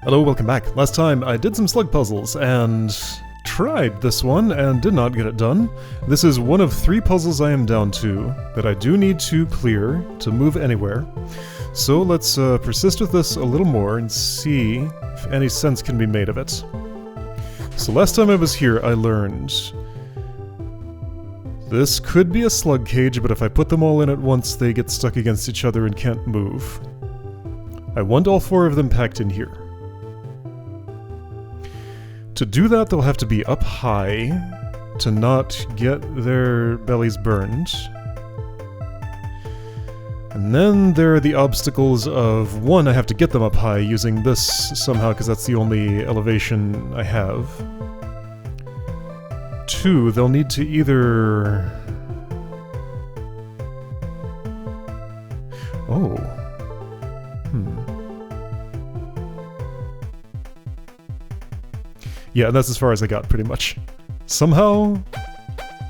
Hello, welcome back. Last time I did some slug puzzles and tried this one and did not get it done. This is one of 3 puzzles I am down to that I do need to clear to move anywhere. So let's persist with this a little more and see if any sense can be made of it. So last time I was here I learned this could be a slug cage, but if I put them all in at once they get stuck against each other and can't move. I want all 4 of them packed in here. To do that, they'll have to be up high to not get their bellies burned. And then there are the obstacles of, 1, I have to get them up high using this somehow because that's the only elevation I have. 2, they'll need to either... Oh. Yeah, that's as far as I got, pretty much. Somehow,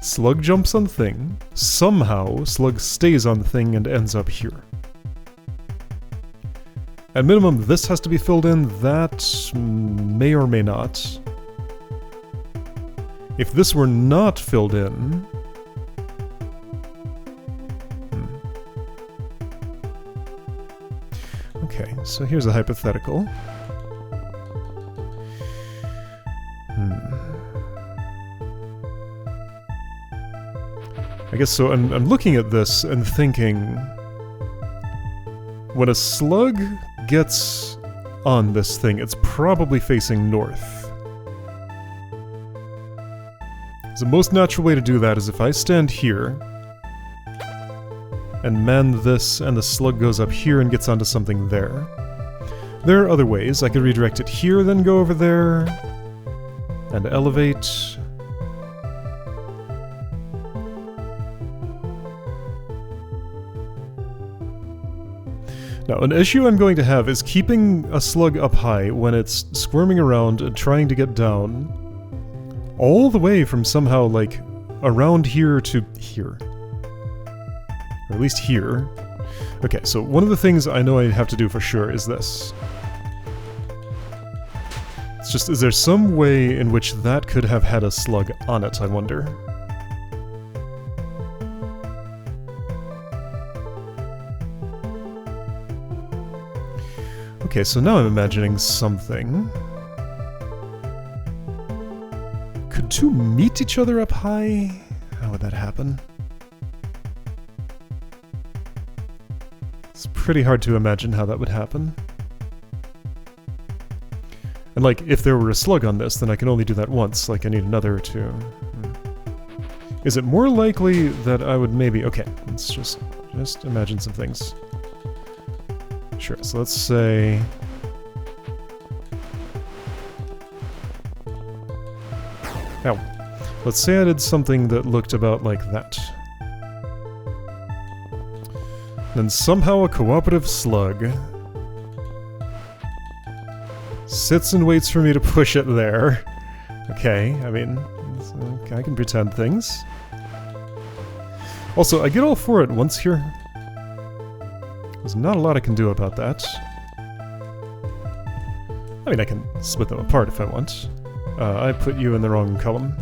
Slug jumps on the thing. Somehow, Slug stays on the thing and ends up here. At minimum, this has to be filled in. That may or may not. If this were not filled in... Okay, so here's a hypothetical. I guess so. I'm looking at this and thinking, when a slug gets on this thing, it's probably facing north. The most natural way to do that is if I stand here and man this and the slug goes up here and gets onto something there. There are other ways. I could redirect it here, then go over there and elevate. Now, an issue I'm going to have is keeping a slug up high when it's squirming around and trying to get down all the way from somehow, like, around here to here. Or at least here. Okay, so one of the things I know I have to do for sure is this. It's just, is there some way in which that could have had a slug on it, I wonder? Okay, so now I'm imagining something. Could 2 meet each other up high? How would that happen? It's pretty hard to imagine how that would happen. And like, if there were a slug on this, then I can only do that once, like I need another or 2. Is it more likely that I would maybe... Okay, let's just imagine some things. Sure, so let's say... Ow. Let's say I did something that looked about like that. Then somehow a cooperative slug sits and waits for me to push it there. Okay, I mean, I can pretend things. Also, I get all 4 at once here. There's not a lot I can do about that. I mean, I can split them apart if I want. I put you in the wrong column.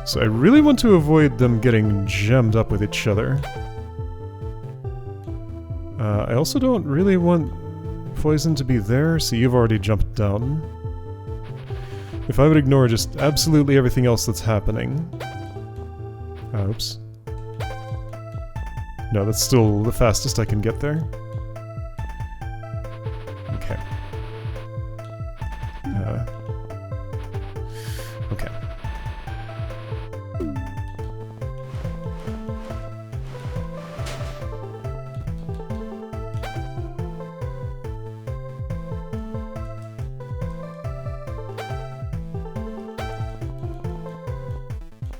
So I really want to avoid them getting jammed up with each other. I also don't really want poison to be there, so you've already jumped down. If I would ignore just absolutely everything else that's happening... Oops. No, that's still the fastest I can get there. Okay. Okay.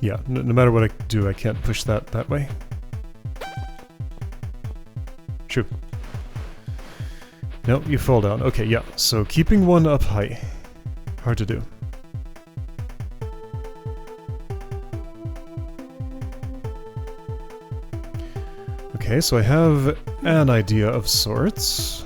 Yeah, no matter what I do, I can't push that way. True. Nope, you fall down. Okay, yeah, so keeping 1 up high. Hard to do. Okay, so I have an idea of sorts.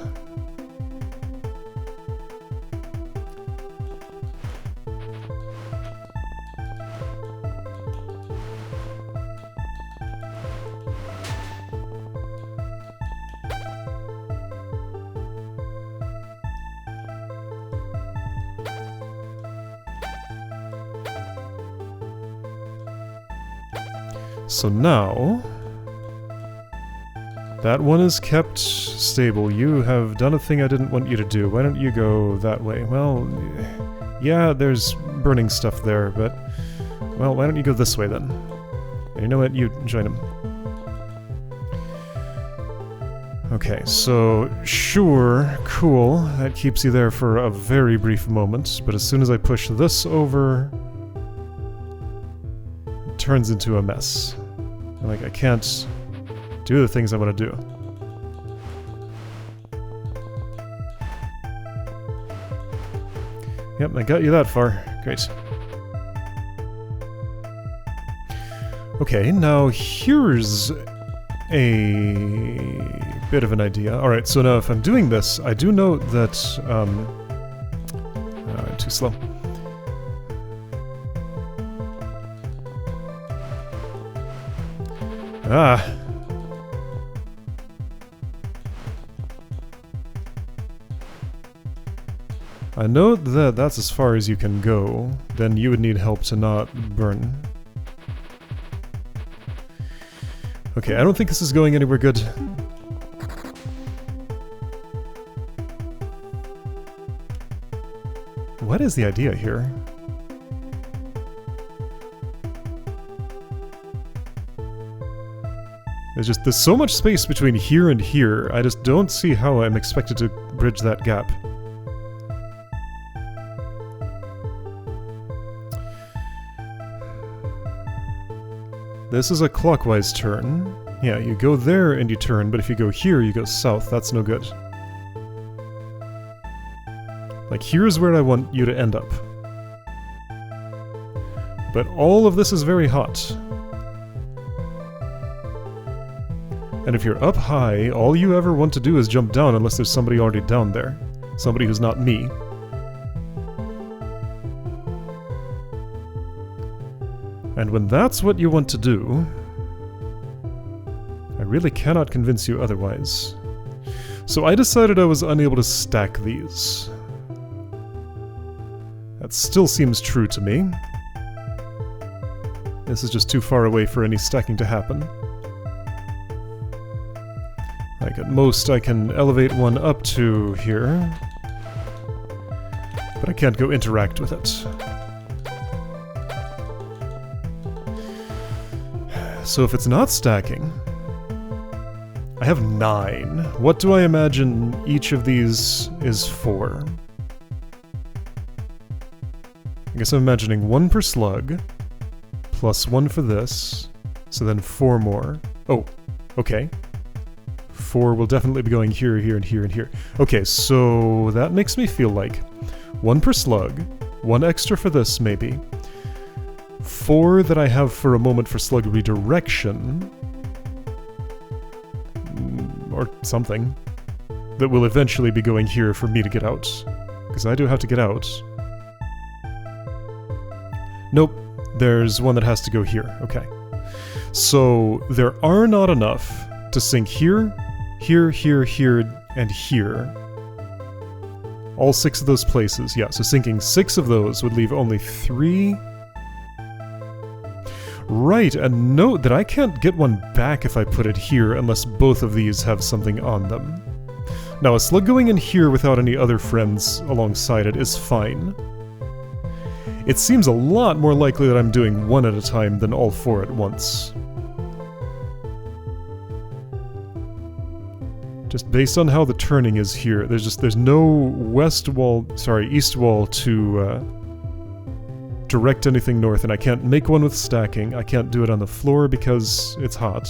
So now, that one is kept stable. You have done a thing I didn't want you to do. Why don't you go that way? Well, yeah, there's burning stuff there, but, well, why don't you go this way then? And you know what? You join him. Okay, so, sure, cool. That keeps you there for a very brief moment, but as soon as I push this over, it turns into a mess. Like, I can't do the things I want to do. Yep, I got you that far. Great. Okay, now here's a bit of an idea. Alright, so now if I'm doing this, I do know that... too slow. Ah. I know that that's as far as you can go. Then you would need help to not burn. Okay, I don't think this is going anywhere good. What is the idea here? There's so much space between here and here, I just don't see how I'm expected to bridge that gap. This is a clockwise turn. Yeah, you go there and you turn, but if you go here, you go south. That's no good. Like, here's where I want you to end up. But all of this is very hot. And if you're up high, all you ever want to do is jump down unless there's somebody already down there. Somebody who's not me. And when that's what you want to do, I really cannot convince you otherwise. So I decided I was unable to stack these. That still seems true to me. This is just too far away for any stacking to happen. Like, at most I can elevate one up to here, but I can't go interact with it. So if it's not stacking, I have 9. What do I imagine each of these is for? I guess I'm imagining 1 per slug, plus 1 for this, so then 4 more. Oh, okay. 4 will definitely be going here, here, and here, and here. Okay, so that makes me feel like 1 per slug, 1 extra for this, maybe. 4 that I have for a moment for slug redirection. Or something. That will eventually be going here for me to get out. Because I do have to get out. Nope. There's one that has to go here. Okay. So there are not enough to sink here, here, here, here, and here. All 6 of those places. Yeah, so sinking 6 of those would leave only 3... Right, and note that I can't get one back if I put it here unless both of these have something on them. Now, a slug going in here without any other friends alongside it is fine. It seems a lot more likely that I'm doing 1 at a time than all 4 at once. Just based on how the turning is here, there's no east wall to direct anything north, and I can't make one with stacking. I can't do it on the floor because it's hot.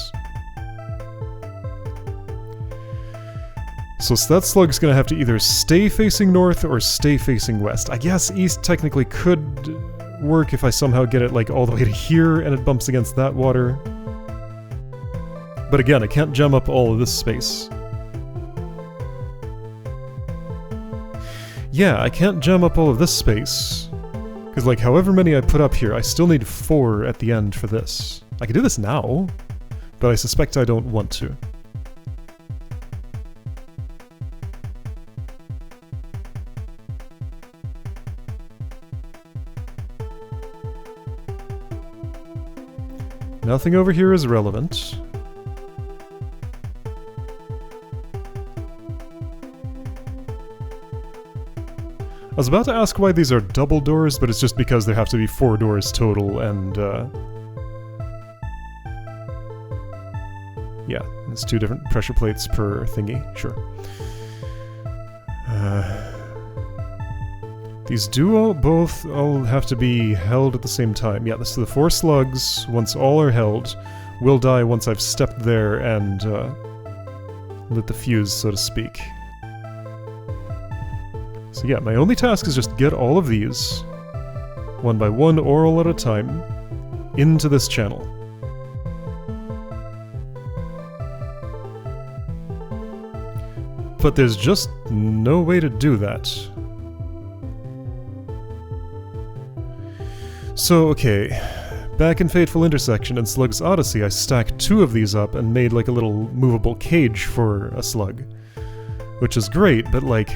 So that slug's gonna have to either stay facing north or stay facing west. I guess east technically could work if I somehow get it like all the way to here and it bumps against that water. But again, I can't gem up all of this space. Yeah, I can't gem up all of this space. Because, like, however many I put up here, I still need 4 at the end for this. I can do this now, but I suspect I don't want to. Nothing over here is relevant. I was about to ask why these are double doors, but it's just because there have to be 4 doors total, and yeah, it's 2 different pressure plates per thingy, sure. These do both all have to be held at the same time. Yeah, so the 4 slugs, once all are held, will die once I've stepped there and lit the fuse, so to speak. So yeah, my only task is just get all of these, one by one or all at a time, into this channel. But there's just no way to do that. So, okay, back in Fateful Intersection and Slug's Odyssey, I stacked 2 of these up and made like a little movable cage for a slug. Which is great, but like,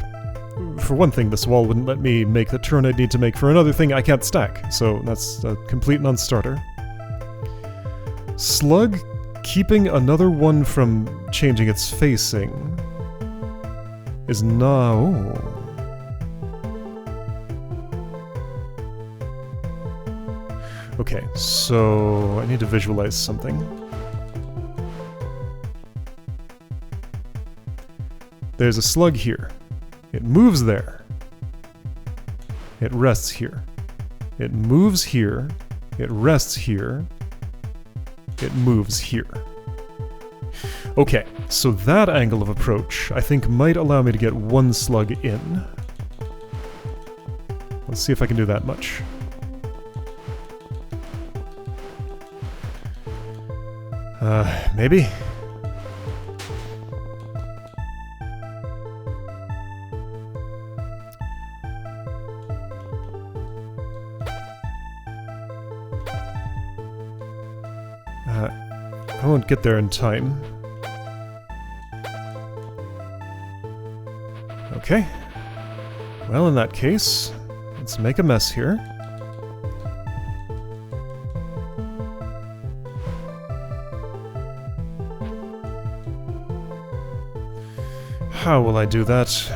for one thing, this wall wouldn't let me make the turn I'd need to make. For another thing, I can't stack, so that's a complete non-starter. Slug keeping another one from changing its facing is now... Okay, so I need to visualize something. There's a slug here. It moves there. It rests here. It moves here. It rests here. It moves here. Okay, so that angle of approach, I think, might allow me to get 1 slug in. Let's see if I can do that much. Maybe? I won't get there in time. Okay. Well, in that case, let's make a mess here. How will I do that?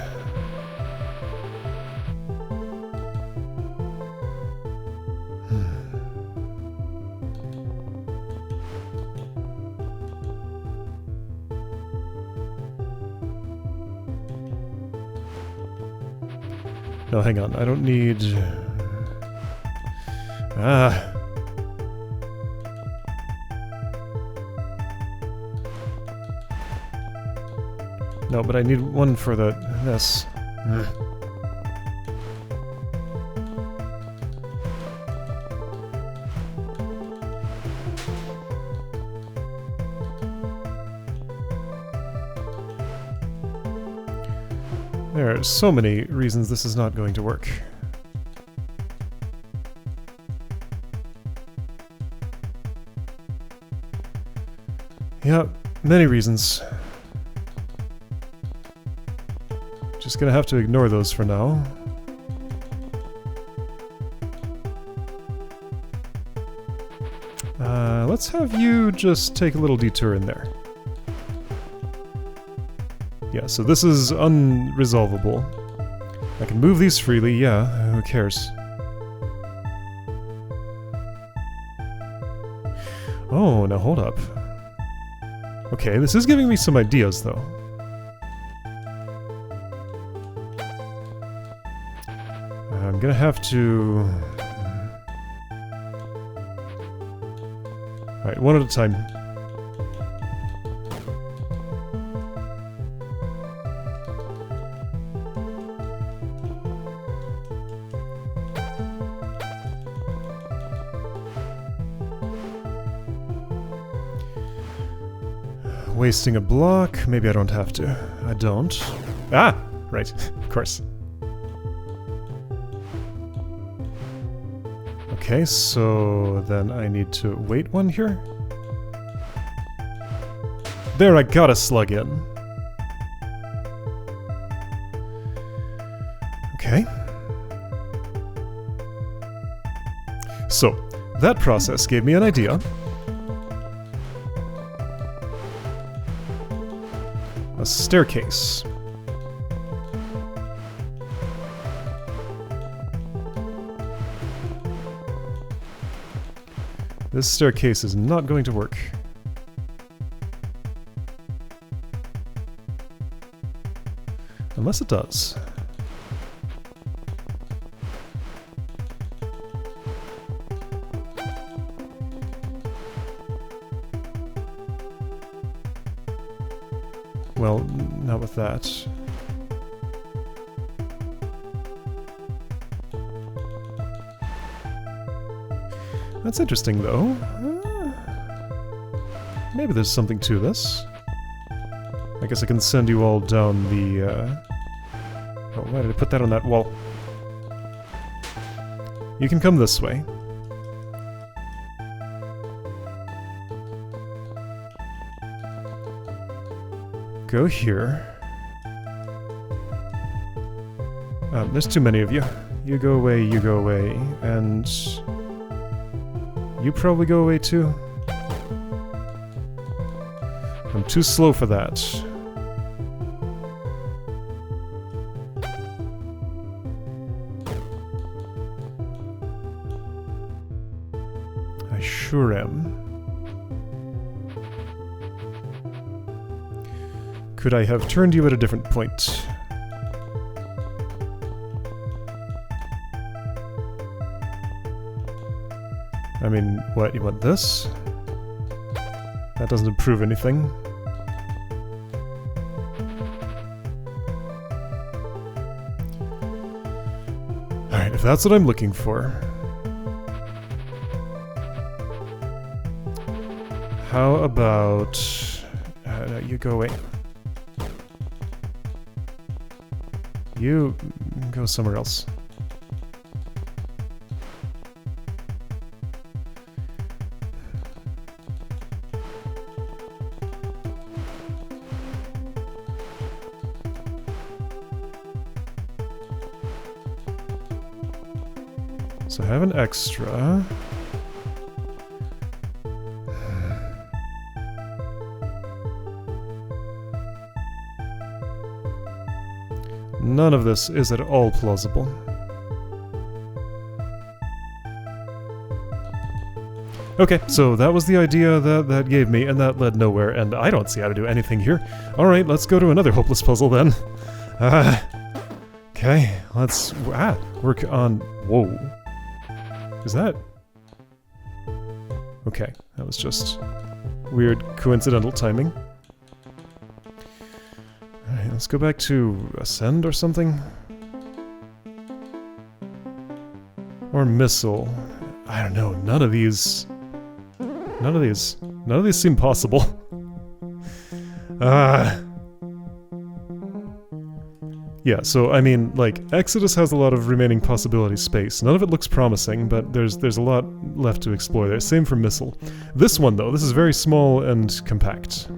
No, hang on. I don't need... No, but I need one for this. There are so many reasons this is not going to work. Yeah, many reasons. Just gonna have to ignore those for now. Let's have you just take a little detour in there. Yeah, so this is unresolvable. I can move these freely, yeah, who cares? Oh, now hold up. Okay, this is giving me some ideas, though. I'm gonna have to... Alright, one at a time. Wasting a block. Maybe I don't have to. I don't. Ah! Right. Of course. Okay, so then I need to wait one here. There, I got a slug in. Okay. So, that process gave me an idea. A staircase. This staircase is not going to work. Unless it does. Well, not with that. That's interesting, though. Maybe there's something to this. I guess I can send you all down the, Oh, why did I put that on that wall? You can come this way. Go here. There's too many of you. You go away, and... you probably go away too. I'm too slow for that. I sure am. Could I have turned you at a different point? I mean, what, you want this? That doesn't improve anything. Alright, if that's what I'm looking for. How about... no, you go away. You go somewhere else. So I have an extra. None of this is at all plausible. Okay, so that was the idea that gave me, and that led nowhere, and I don't see how to do anything here. Alright, let's go to another hopeless puzzle then. Okay, let's work on... Whoa. Is that... Okay, that was just weird coincidental timing. Alright, let's go back to Ascend or something. Or Missile. I don't know, none of these seem possible. Yeah, so I mean, like, Exodus has a lot of remaining possibility space. None of it looks promising, but there's a lot left to explore there. Same for Missile. This one, though, this is very small and compact.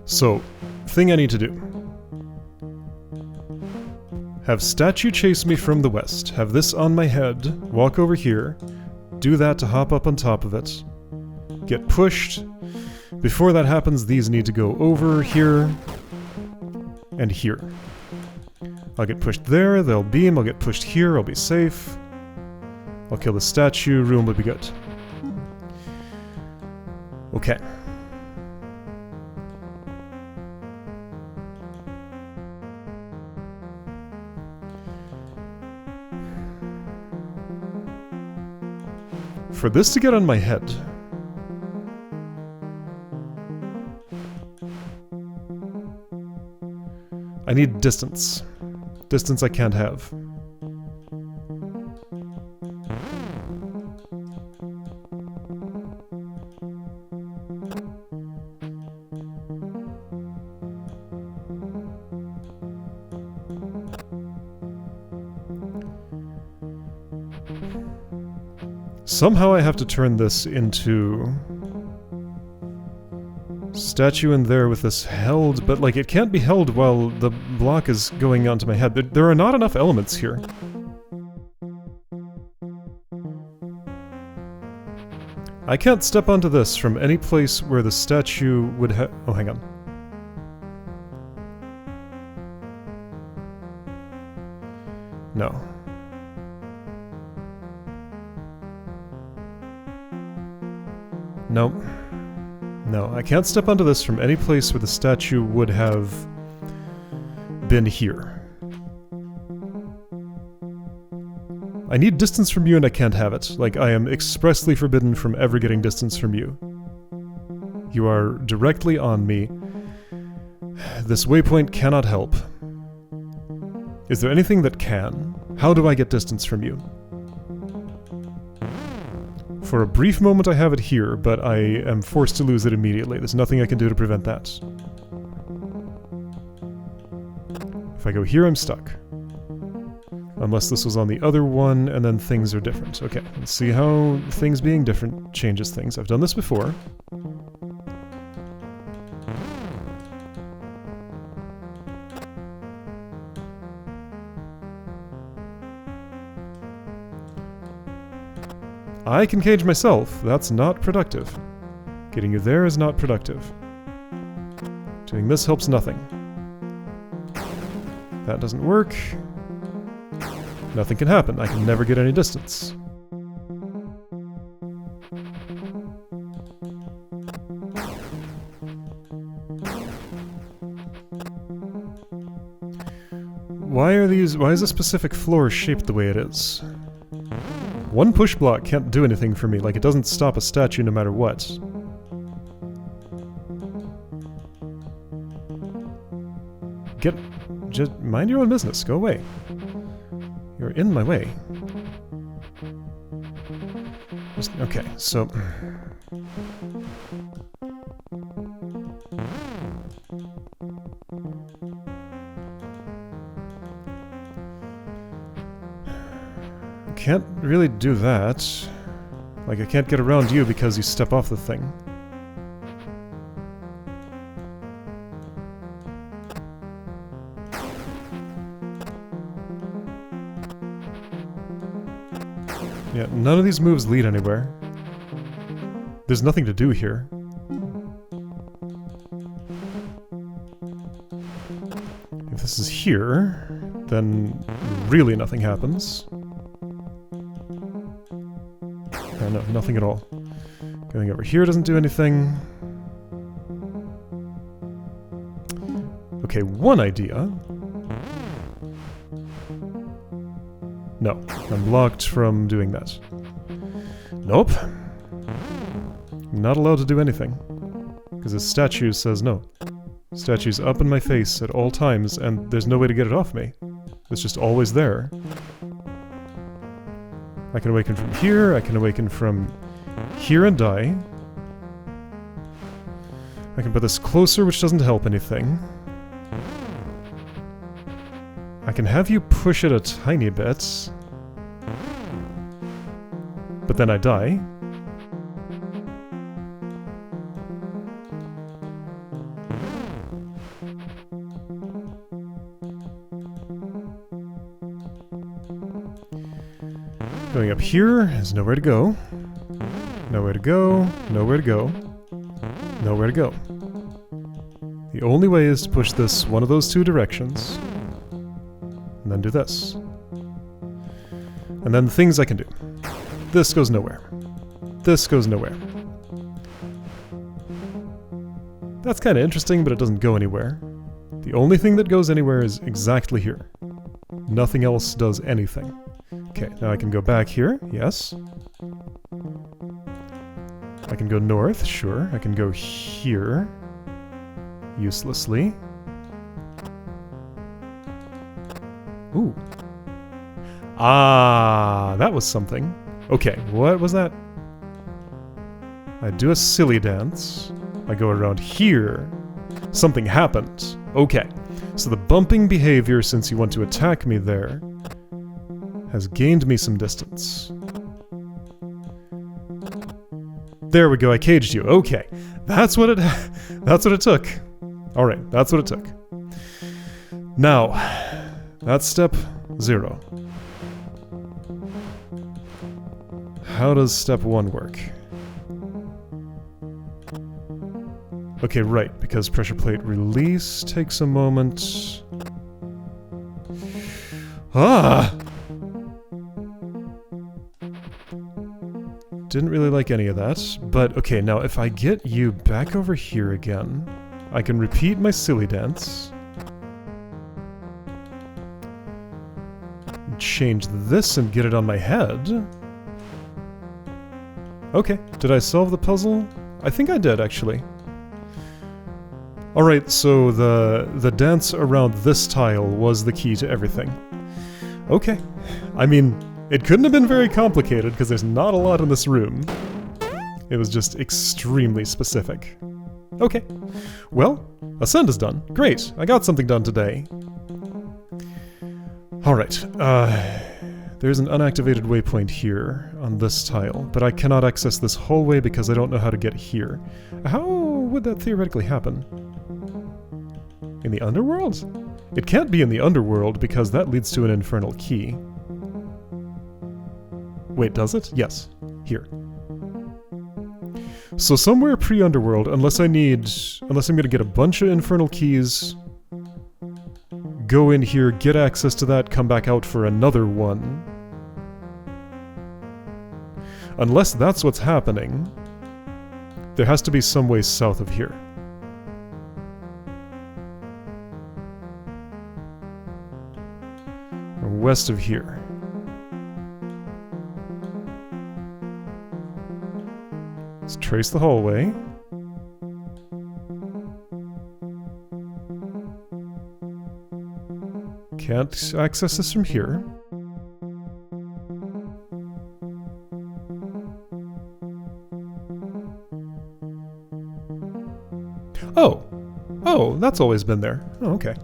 So, thing I need to do. Have statue chase me from the west. Have this on my head. Walk over here. Do that to hop up on top of it. Get pushed. Before that happens, these need to go over here. And here. I'll get pushed there, they'll beam, I'll get pushed here, I'll be safe. I'll kill the statue, room will be good. Okay. For this to get on my head... I need distance. Distance I can't have. Somehow I have to turn this into... statue in there with this held, but like it can't be held while the block is going onto my head. There are not enough elements here. I can't step onto this from any place where the statue would have... oh, hang on. No. Nope. No, I can't step onto this from any place where the statue would have been here. I need distance from you and I can't have it. Like, I am expressly forbidden from ever getting distance from you. You are directly on me. This waypoint cannot help. Is there anything that can? How do I get distance from you? For a brief moment I have it here, but I am forced to lose it immediately. There's nothing I can do to prevent that. If I go here, I'm stuck. Unless this was on the other one, and then things are different. Okay, let's see how things being different changes things. I've done this before. I can cage myself. That's not productive. Getting you there is not productive. Doing this helps nothing. That doesn't work. Nothing can happen. I can never get any distance. Why is this specific floor shaped the way it is? One push block can't do anything for me, like it doesn't stop a statue no matter what. Just mind your own business, go away. You're in my way. Okay, so... can't really do that. Like, I can't get around you because you step off the thing. Yeah, none of these moves lead anywhere. There's nothing to do here. If this is here, then really nothing happens. No, nothing at all. Going over here doesn't do anything. Okay, one idea. No, I'm blocked from doing that. Nope. Not allowed to do anything. Because the statue says no. Statue's up in my face at all times, and there's no way to get it off me. It's just always there. I can awaken from here, I can awaken from here and die. I can put this closer, which doesn't help anything. I can have you push it a tiny bit. But then I die. Going up here is nowhere to go. Nowhere to go. Nowhere to go. Nowhere to go. The only way is to push this one of those two directions. And then do this. And then the things I can do. This goes nowhere. This goes nowhere. That's kind of interesting, but it doesn't go anywhere. The only thing that goes anywhere is exactly here. Nothing else does anything. Okay, now I can go back here, yes. I can go north, sure. I can go here. Uselessly. Ooh. Ah, that was something. Okay, what was that? I do a silly dance. I go around here. Something happened. Okay, so the bumping behavior since you want to attack me there has gained me some distance. There we go, I caged you. Okay. That's what it took. Alright, that's what it took. Now, that's step 0. How does step 1 work? Okay, right, because pressure plate release takes a moment. Ah! Didn't really like any of that, but okay, now if I get you back over here again, I can repeat my silly dance. Change this and get it on my head. Okay, did I solve the puzzle? I think I did, actually. Alright, so the dance around this tile was the key to everything. Okay. I mean, it couldn't have been very complicated, because there's not a lot in this room. It was just extremely specific. Okay. Well, Ascend is done. Great, I got something done today. Alright, there's an unactivated waypoint here on this tile, but I cannot access this hallway because I don't know how to get here. How would that theoretically happen? In the underworld? It can't be in the underworld because that leads to an infernal key. Wait, does it? Yes. Here. So somewhere pre-underworld, unless I'm gonna get a bunch of infernal keys, go in here, get access to that, come back out for another one. Unless that's what's happening, there has to be some way south of here. Or west of here. Let's trace the hallway. Can't access this from here. Oh! Oh, that's always been there. Oh, okay.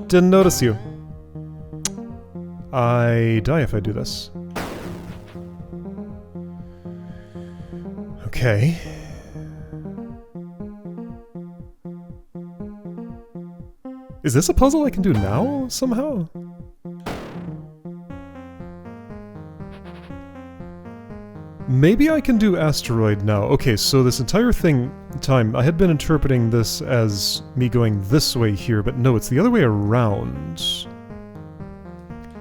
Didn't notice you. I die if I do this. Okay. Is this a puzzle I can do now, somehow? Maybe I can do Asteroid now. Okay, so this entire time, I had been interpreting this as me going this way here, but no, it's the other way around.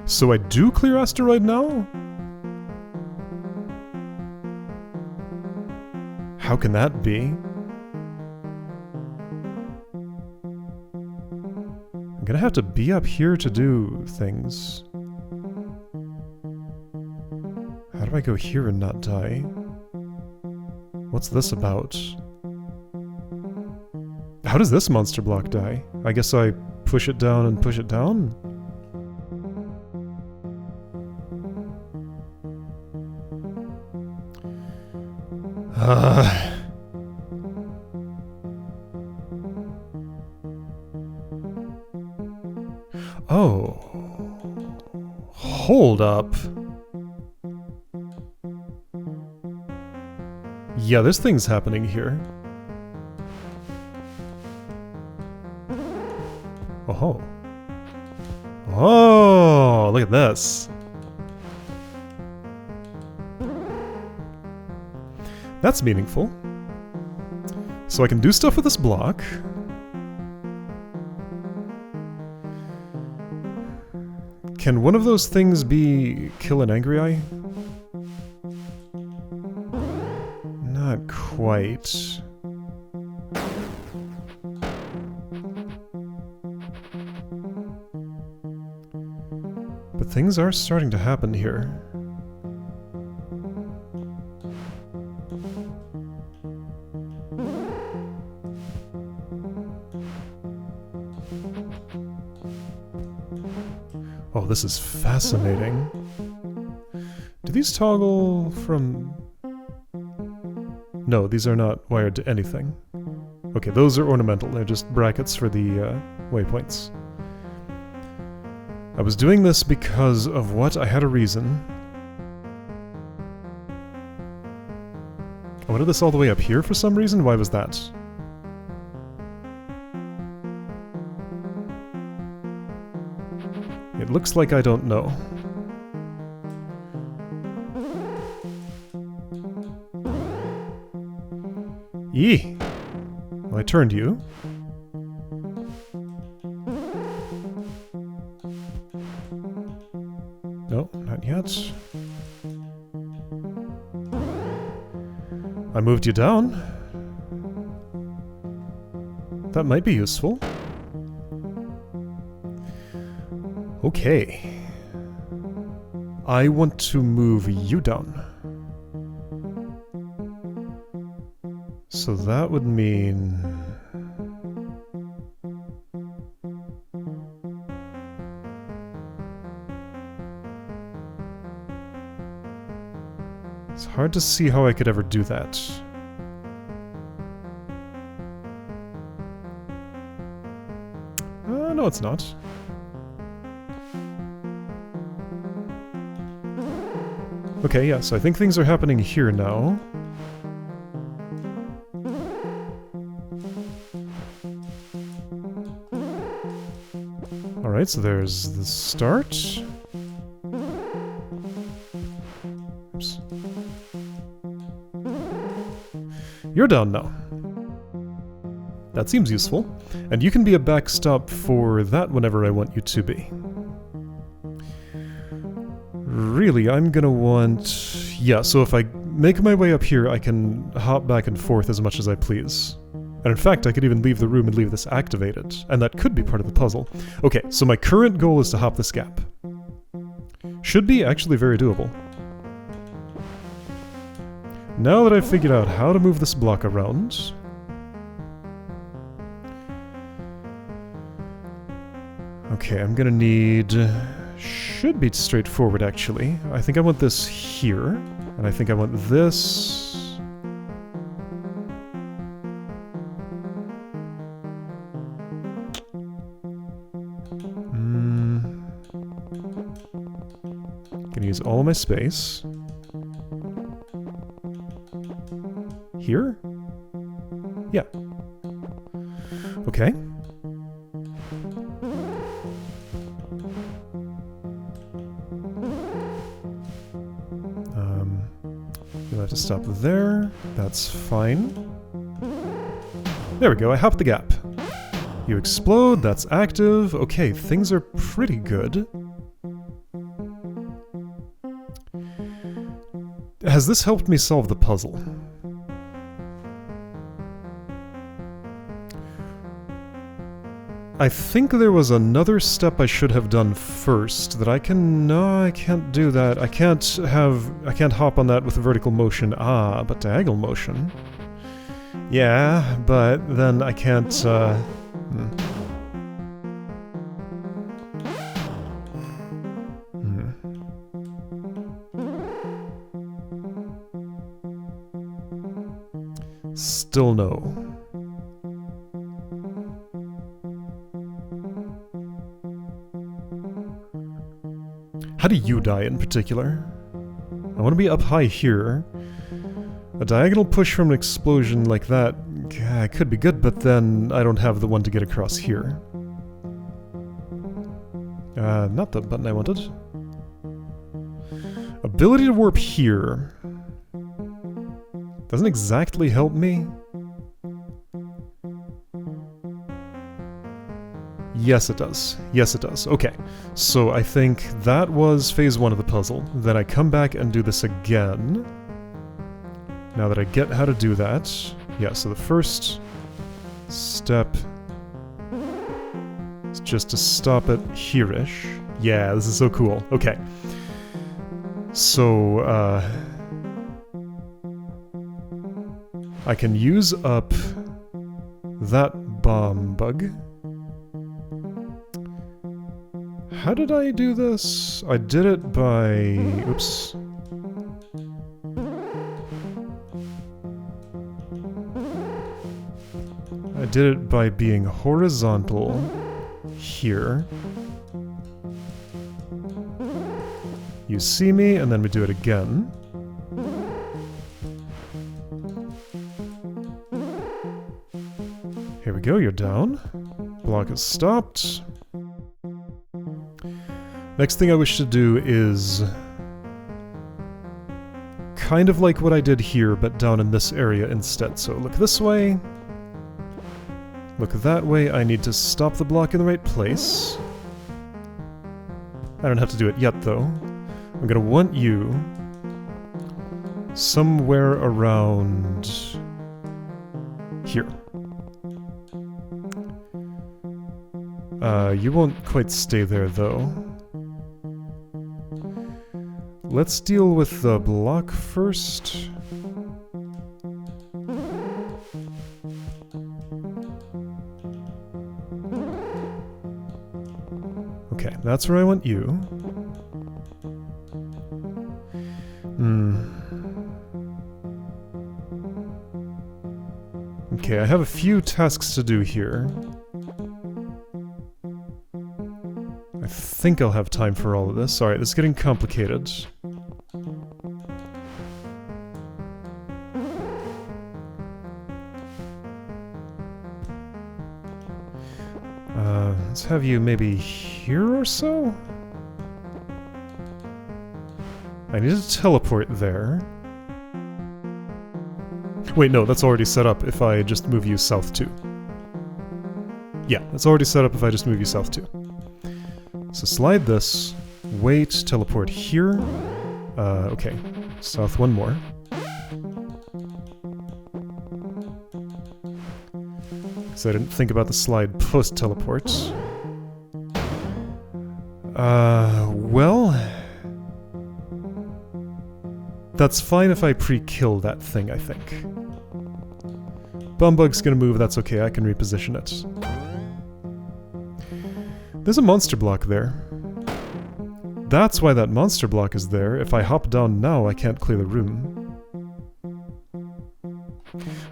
So I do clear Asteroid now? How can that be? I'm gonna have to be up here to do things. How do I go here and not die? What's this about? How does this monster block die? I guess I push it down and push it down? Oh. Hold up. Yeah, this thing's happening here. Oh. Oh, look at this. That's meaningful. So I can do stuff with this block. Can one of those things be kill an angry eye? Not quite. But things are starting to happen here. Oh, this is fascinating. Do these toggle from... No, these are not wired to anything. Okay, those are ornamental. They're just brackets for the waypoints. I was doing this because of what? I had a reason. I wanted this all the way up here for some reason? Why was that? It looks like I don't know. Eee! Well, I turned you. No, not yet. I moved you down. That might be useful. Okay. I want to move you down. So that would mean... It's hard to see how I could ever do that. No, it's not. Okay, yeah, so I think things are happening here now. Alright, so there's the start. Oops. You're down now. That seems useful. And you can be a backstop for that whenever I want you to be. Really, I'm gonna want... Yeah, so if I make my way up here, I can hop back and forth as much as I please. And in fact, I could even leave the room and leave this activated, and that could be part of the puzzle. Okay, so my current goal is to hop this gap. Should be actually very doable. Now that I've figured out how to move this block around... Okay, I'm gonna need... Should be straightforward, actually. I think I want this here, and I think I want this... Gonna use all of my space. Here? Yeah. Okay. You'll have to stop there. That's fine. There we go, I hopped the gap. You explode, that's active. Okay, things are pretty good. Has this helped me solve the puzzle? I think there was another step I should have done first that I can... No, I can't do that. I can't hop on that with vertical motion. Ah, but diagonal motion. Yeah, but then I can't, Still no. How do you die in particular? I want to be up high here. A diagonal push from an explosion like that could be good, but then I don't have the one to get across here. Not the button I wanted. Ability to warp here. Doesn't exactly help me. Yes, it does. Yes, it does. Okay, so I think that was phase 1 of the puzzle. Then I come back and do this again. Now that I get how to do that. Yeah, so the first step is just to stop it here-ish. Yeah, this is so cool. Okay. So, I can use up that bomb bug. How did I do this? I did it by... Oops. I did it by being horizontal here. You see me, and then we do it again. Here we go, you're down. Block is stopped. Next thing I wish to do is kind of like what I did here, but down in this area instead. So look this way. Look that way. I need to stop the block in the right place. I don't have to do it yet, though. I'm gonna want you somewhere around here. You won't quite stay there, though. Let's deal with the block first. Okay, that's where I want you. Okay, I have a few tasks to do here. I think I'll have time for all of this. Alright, it's getting complicated. Let's have you maybe here or so? I need to teleport there. Wait, no, that's already set up if I just move you south too. Yeah, it's already set up if I just move you south too. So slide this, wait, teleport here. Okay, south one more. So I didn't think about the slide post-teleport. Well... That's fine if I pre-kill that thing, I think. Bumbug's gonna move, that's okay, I can reposition it. There's a monster block there. That's why that monster block is there. If I hop down now, I can't clear the room.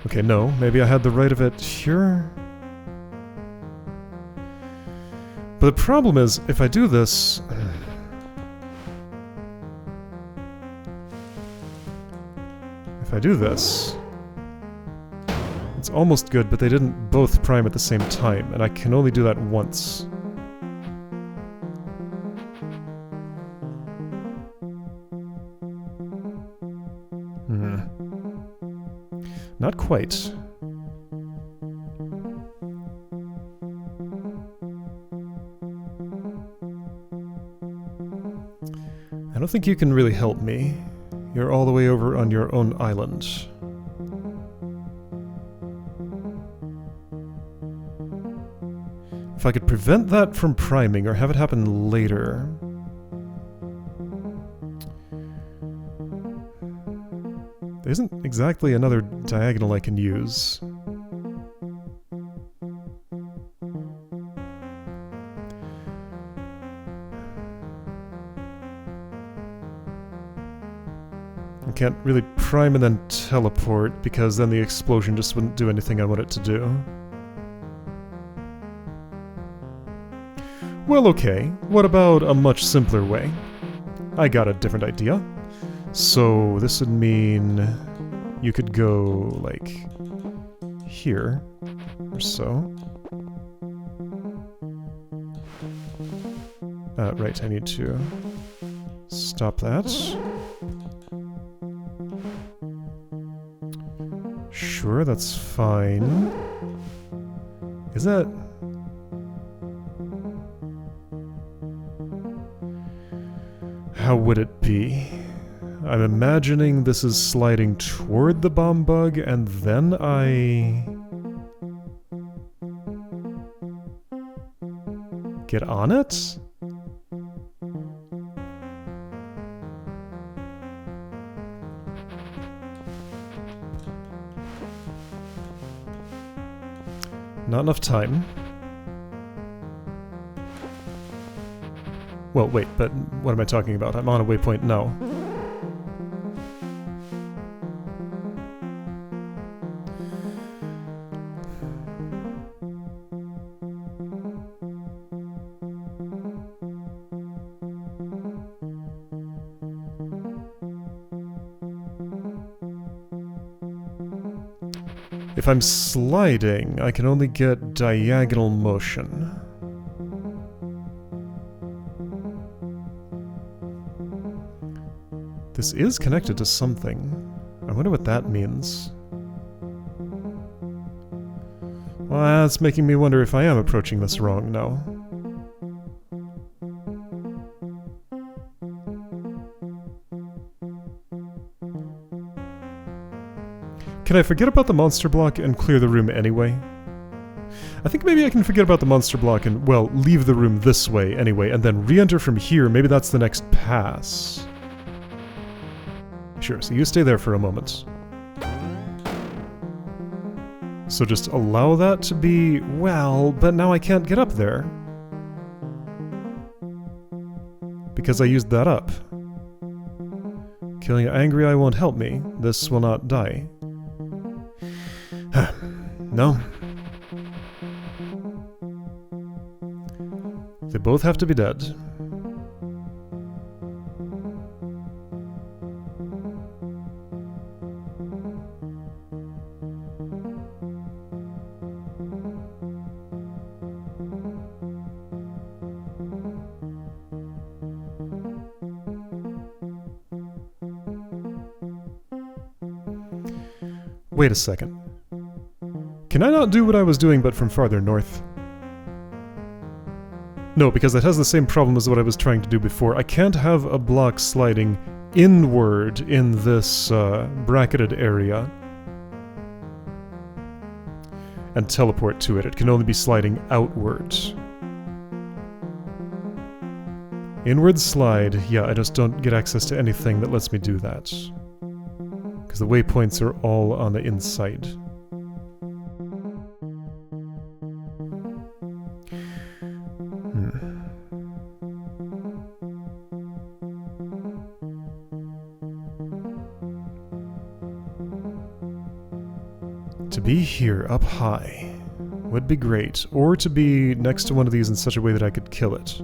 Okay, no, maybe I had the right of it here? But the problem is, if I do this... If I do this... It's almost good, but they didn't both prime at the same time, and I can only do that once. Not quite. I don't think you can really help me. You're all the way over on your own island. If I could prevent that from priming or have it happen later... There isn't exactly another diagonal I can use. I can't really prime and then teleport, because then the explosion just wouldn't do anything I want it to do. Well, okay. What about a much simpler way? I got a different idea. So this would mean you could go, like, here, or so. Right, I need to stop that. Sure, that's fine. Is that... How would it be? I'm imagining this is sliding toward the bomb bug, and then I... get on it? Not enough time. Well, wait, but what am I talking about? I'm on a waypoint now. If I'm sliding, I can only get diagonal motion. This is connected to something. I wonder what that means. Well, that's making me wonder if I am approaching this wrong now. Can I forget about the monster block and clear the room anyway? I think maybe I can forget about the monster block and, well, leave the room this way anyway, and then re-enter from here. Maybe that's the next pass. Sure, so you stay there for a moment. So just allow that to be, well, but now I can't get up there. Because I used that up. Killing an angry eye won't help me. This will not die. No. They both have to be dead. Wait a second. Can I not do what I was doing but from farther north? No, because that has the same problem as what I was trying to do before. I can't have a block sliding inward in this bracketed area and teleport to it. It can only be sliding outward. Inward slide, yeah, I just don't get access to anything that lets me do that. Because the waypoints are all on the inside. To be here, up high, would be great. Or to be next to one of these in such a way that I could kill it.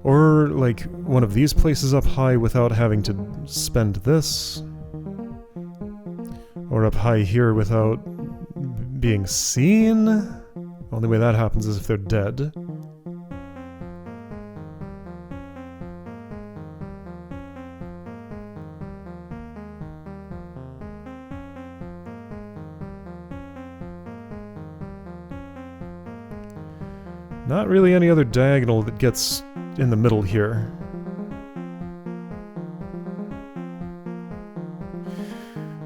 Or, like, one of these places up high without having to spend this. Or up high here without being seen. Only way that happens is if they're dead. Not really any other diagonal that gets in the middle here.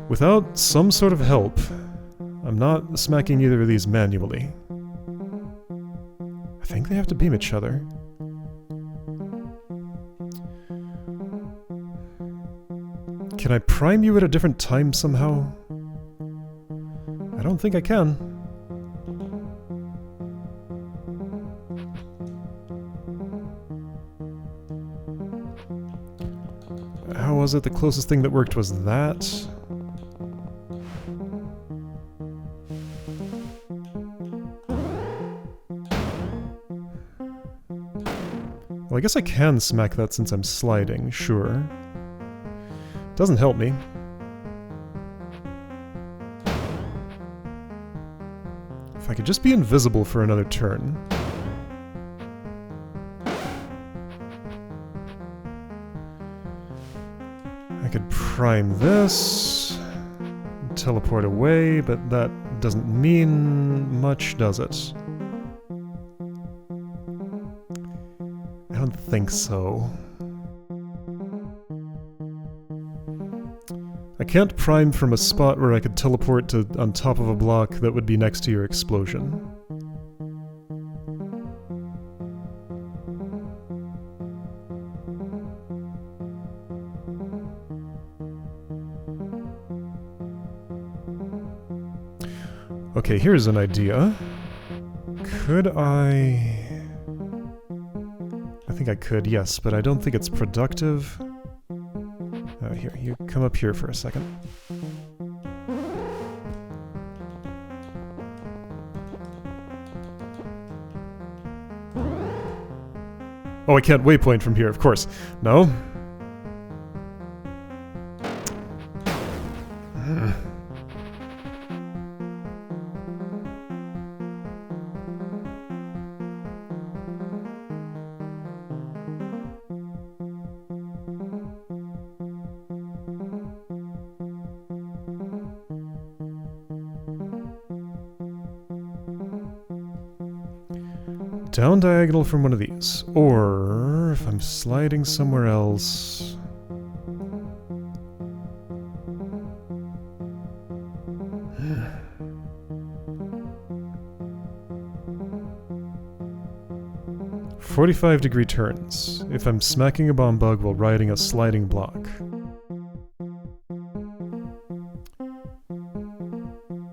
Without some sort of help, I'm not smacking either of these manually. I think they have to beam each other. Can I prime you at a different time somehow? I don't think I can. How was it? The closest thing that worked was that. Well, I guess I can smack that since I'm sliding, sure. Doesn't help me. If I could just be invisible for another turn. I could prime this, teleport away, but that doesn't mean much, does it? I don't think so. I can't prime from a spot where I could teleport to on top of a block that would be next to your explosion. Okay, here's an idea. Could I think I could, yes, but I don't think it's productive. Oh, here, you come up here for a second. Oh, I can't waypoint from here, of course. No. Down diagonal from one of these. Or if I'm sliding somewhere else... 45-degree turns, if I'm smacking a bomb bug while riding a sliding block.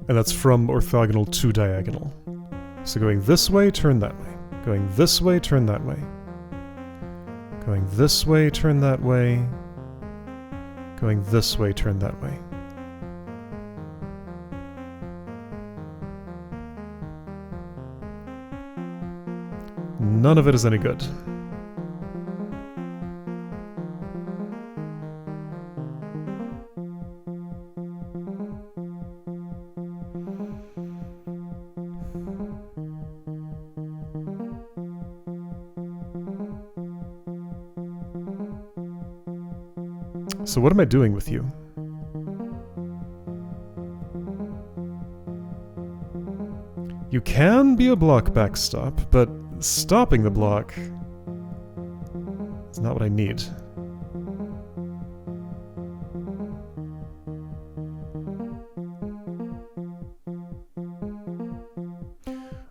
And that's from orthogonal to diagonal. So going this way, turn that way. Going this way, turn that way. Going this way, turn that way. Going this way, turn that way. None of it is any good. So what am I doing with you? You can be a block backstop, but stopping the block is not what I need.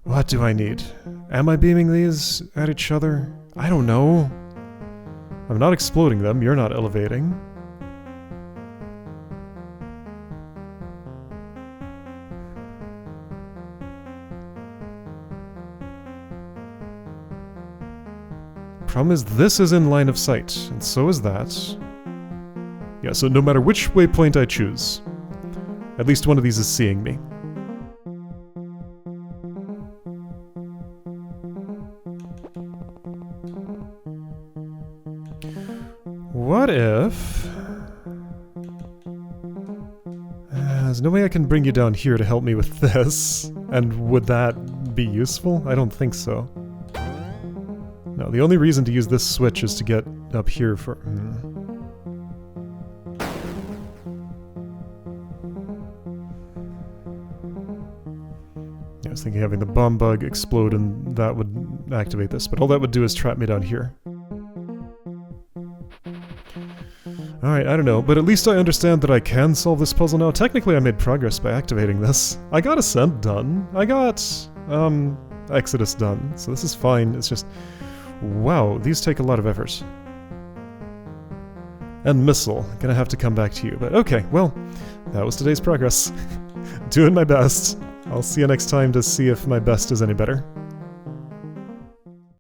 What do I need? Am I beaming these at each other? I don't know. I'm not exploding them, you're not elevating. Problem is, this is in line of sight, and so is that. Yeah, so no matter which waypoint I choose, at least one of these is seeing me. What if... there's no way I can bring you down here to help me with this, and would that be useful? I don't think so. No, the only reason to use this switch is to get up here for... I was thinking having the bomb bug explode and that would activate this, but all that would do is trap me down here. Alright, I don't know, but at least I understand that I can solve this puzzle now. Technically I made progress by activating this. I got Ascent done. I got, Exodus done, so this is fine. It's just... wow, these take a lot of effort. And Missile. Gonna have to come back to you, but okay, well, that was today's progress. Doing my best. I'll see you next time to see if my best is any better.